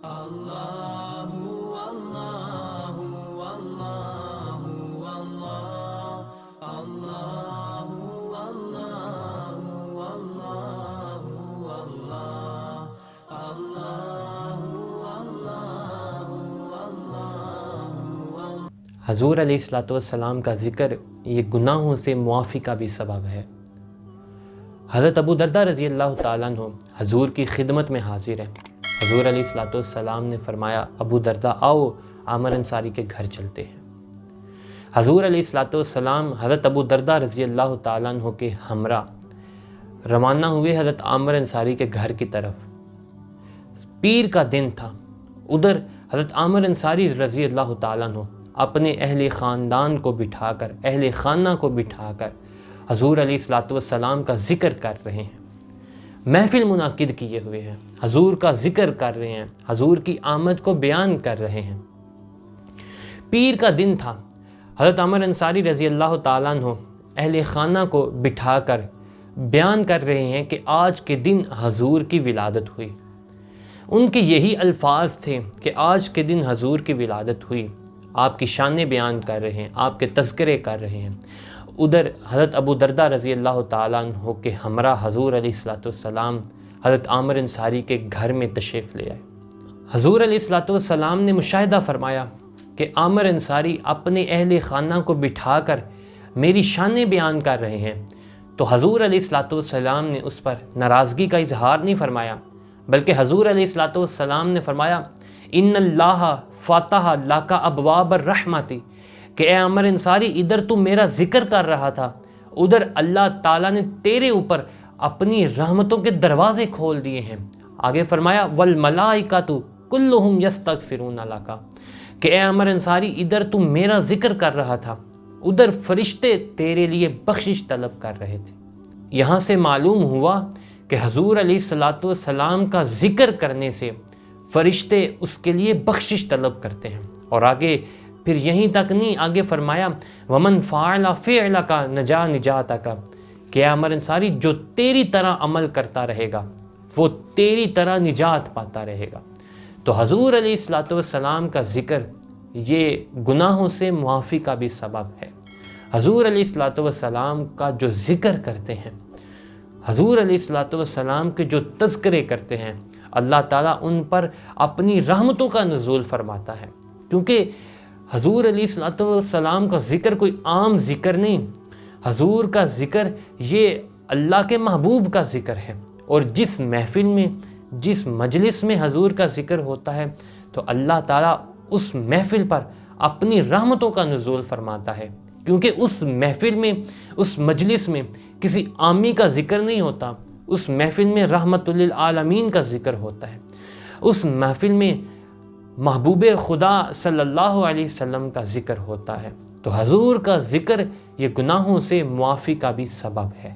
اللہ اللہ اللہ اللہ اللہ اللہ۔ حضور علیہ الصلوۃ والسلام کا ذکر یہ گناہوں سے معافی کا بھی سبب ہے۔ حضرت ابو درداء رضی اللہ تعالیٰ عنہ حضور کی خدمت میں حاضر ہیں۔ حضور علیہ الصلوۃ والسلام نے فرمایا، ابو درداء آؤ عامر انصاری کے گھر چلتے ہیں۔ حضور علیہ الصلوۃ والسلام حضرت ابو درداء رضی اللہ تعالیٰ عنہ کے ہمراہ روانہ ہوئے حضرت عامر انصاری کے گھر کی طرف۔ پیر کا دن تھا، ادھر حضرت عامر انصاری رضی اللہ تعالیٰ عنہ اپنے اہل خاندان کو بٹھا کر، اہل خانہ کو بٹھا کر حضور علیہ الصلوۃ والسلام کا ذکر کر رہے ہیں، محفل منعقد کیے ہوئے ہیں، حضور کا ذکر کر رہے ہیں، حضور کی آمد کو بیان کر رہے ہیں۔ پیر کا دن تھا، حضرت عامر انصاری رضی اللہ تعالیٰ عنہ اہل خانہ کو بٹھا کر بیان کر رہے ہیں کہ آج کے دن حضور کی ولادت ہوئی۔ ان کے یہی الفاظ تھے کہ آج کے دن حضور کی ولادت ہوئی، آپ کی شانیں بیان کر رہے ہیں، آپ کے تذکرے کر رہے ہیں۔ ادھر حضرت ابو درداء رضی اللہ تعالیٰ عنہ کے ہمراہ حضور علیہ الصلوۃ والسلام حضرت عامر انصاری کے گھر میں تشریف لے آئے۔ حضور علیہ الصلوۃ والسلام نے مشاہدہ فرمایا کہ عامر انصاری اپنے اہل خانہ کو بٹھا کر میری شانیں بیان کر رہے ہیں، تو حضور علیہ الصلوۃ والسلام نے اس پر ناراضگی کا اظہار نہیں فرمایا، بلکہ حضور علیہ الصلوۃ والسلام نے فرمایا، ان اللہ فاتح لک ابواب الرحمت، کہ اے عامر انصاری ادھر تو میرا ذکر کر رہا تھا، ادھر اللہ تعالیٰ نے تیرے اوپر اپنی رحمتوں کے دروازے کھول دیے ہیں۔ آگے فرمایا والملائکۃ کلہم یستغفرون لک، کہ اے عامر انصاری ادھر تو میرا ذکر کر رہا تھا، ادھر فرشتے تیرے لیے بخشش طلب کر رہے تھے۔ یہاں سے معلوم ہوا کہ حضور علیہ الصلوۃ والسلام کا ذکر کرنے سے فرشتے اس کے لیے بخشش طلب کرتے ہیں۔ اور آگے پھر یہیں تک نہیں، آگے فرمایا ومن فعل فعلک نجا نجاتک، کہ عامر انصاری جو تیری طرح عمل کرتا رہے گا وہ تیری طرح نجات پاتا رہے گا۔ تو حضور علیہ الصلوۃ والسلام کا ذکر یہ گناہوں سے معافی کا بھی سبب ہے۔ حضور علیہ الصلوۃ والسلام کا جو ذکر کرتے ہیں، حضور علیہ الصلوۃ والسلام کے جو تذکرے کرتے ہیں، اللہ تعالیٰ ان پر اپنی رحمتوں کا نزول فرماتا ہے، کیونکہ حضور علیہ الصلوۃ والسلام کا ذکر کوئی عام ذکر نہیں، حضور کا ذکر یہ اللہ کے محبوب کا ذکر ہے، اور جس محفل میں، جس مجلس میں حضور کا ذکر ہوتا ہے تو اللہ تعالیٰ اس محفل پر اپنی رحمتوں کا نزول فرماتا ہے، کیونکہ اس محفل میں، اس مجلس میں کسی عامی کا ذکر نہیں ہوتا، اس محفل میں رحمت للعالمین کا ذکر ہوتا ہے، اس محفل میں محبوب خدا صلی اللہ علیہ وسلم کا ذکر ہوتا ہے۔ تو حضور کا ذکر یہ گناہوں سے معافی کا بھی سبب ہے۔